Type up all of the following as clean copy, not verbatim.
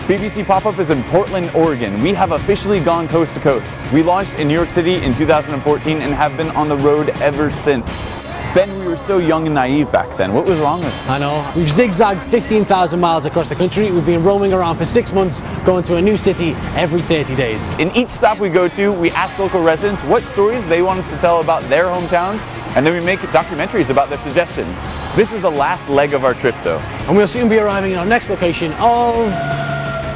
BBC Pop-Up is in Portland, Oregon. We have officially gone coast to coast. We launched in New York City in 2014 and have been on the road ever since. Ben, we were so young and naive back then. What was wrong with us? I know. We've zigzagged 15,000 miles across the country. We've been roaming around for 6 months, going to a new city every 30 days. In each stop we go to, we ask local residents what stories they want us to tell about their hometowns, and then we make documentaries about their suggestions. This is the last leg of our trip, though. And we'll soon be arriving at our next location of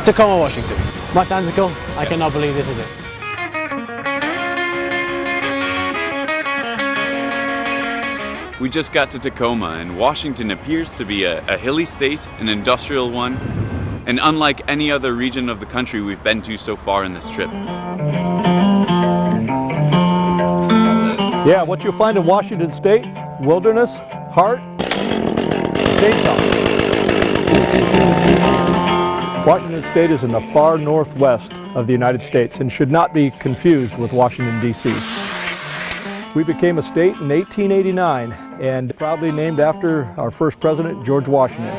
Tacoma, Washington. Matt Danzico, I cannot believe this is it. We just got to Tacoma, and Washington appears to be a hilly state, an industrial one, and unlike any other region of the country we've been to so far in this trip. Yeah, what you'll find in Washington State: wilderness, heart, chainsaw. Washington State is in the far northwest of the United States and should not be confused with Washington, D.C. We became a state in 1889 and proudly named after our first president, George Washington.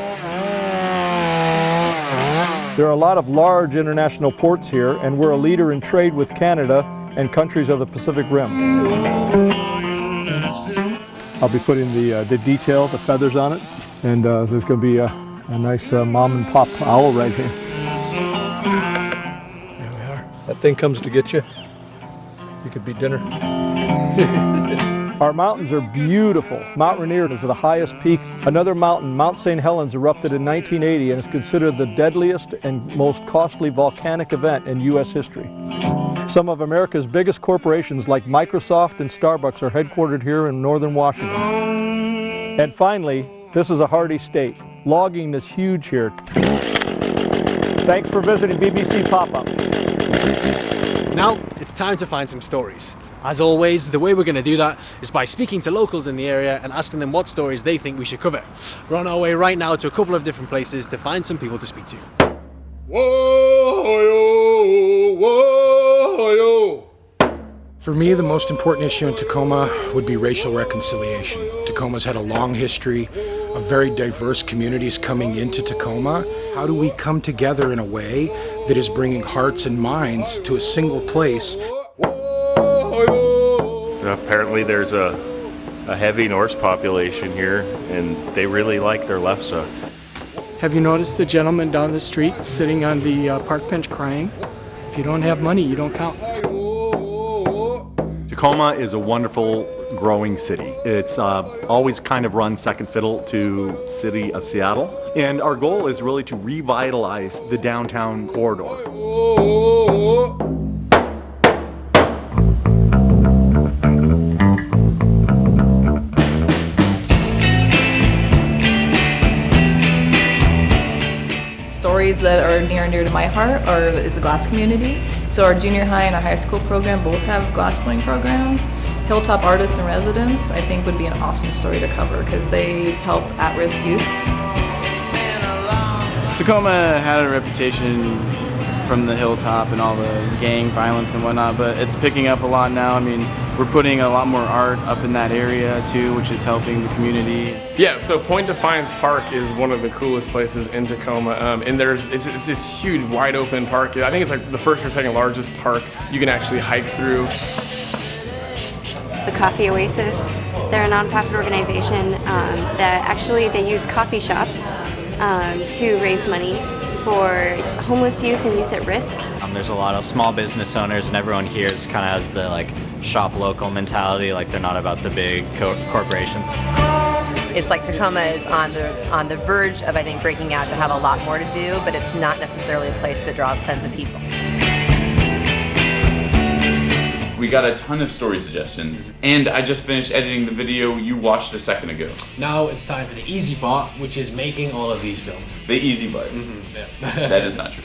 There are a lot of large international ports here, and we're a leader in trade with Canada and countries of the Pacific Rim. I'll be putting the detail, the feathers on it, and there's going to be a nice mom and pop owl right here. There we are. That thing comes to get you. You could be dinner. Our mountains are beautiful. Mount Rainier is the highest peak. Another mountain, Mount St. Helens, erupted in 1980 and is considered the deadliest and most costly volcanic event in U.S. history. Some of America's biggest corporations like Microsoft and Starbucks are headquartered here in northern Washington. And finally, this is a hardy state. Logging is huge here. Thanks for visiting BBC Pop-Up. Now, it's time to find some stories. As always, the way we're going to do that is by speaking to locals in the area and asking them what stories they think we should cover. We're on our way right now to a couple of different places to find some people to speak to. Whoa, whoa. For me, the most important issue in Tacoma would be racial reconciliation. Tacoma's had a long history of very diverse communities coming into Tacoma. How do we come together in a way that is bringing hearts and minds to a single place? Apparently there's a heavy Norse population here, and they really like their lefse. Have you noticed the gentleman down the street sitting on the park bench crying? If you don't have money, you don't count. Tacoma is a wonderful, growing city. It's always kind of run second fiddle to city of Seattle. And our goal is really to revitalize the downtown corridor. Stories that are near and dear to my heart is the glass community. So our junior high and our high school program both have glass blowing programs. Hilltop Artists in Residence, I think, would be an awesome story to cover because they help at-risk youth. Tacoma had a reputation from the hilltop and all the gang violence and whatnot, but it's picking up a lot now. I mean, we're putting a lot more art up in that area too, which is helping the community. Yeah, so Point Defiance Park is one of the coolest places in Tacoma, and it's this huge, wide open park. I think it's like the first or second largest park you can actually hike through. The Coffee Oasis, they're a nonprofit organization that actually they use coffee shops to raise money for homeless youth and youth at risk. There's a lot of small business owners, and everyone here is kind of has the shop local mentality, like they're not about the big corporations. It's like Tacoma is on the verge of, I think, breaking out to have a lot more to do, but it's not necessarily a place that draws tons of people. We got a ton of story suggestions, and I just finished editing the video you watched a second ago. Now it's time for the easy part, which is making all of these films. The easy part. Mm-hmm. Yeah. That is not true.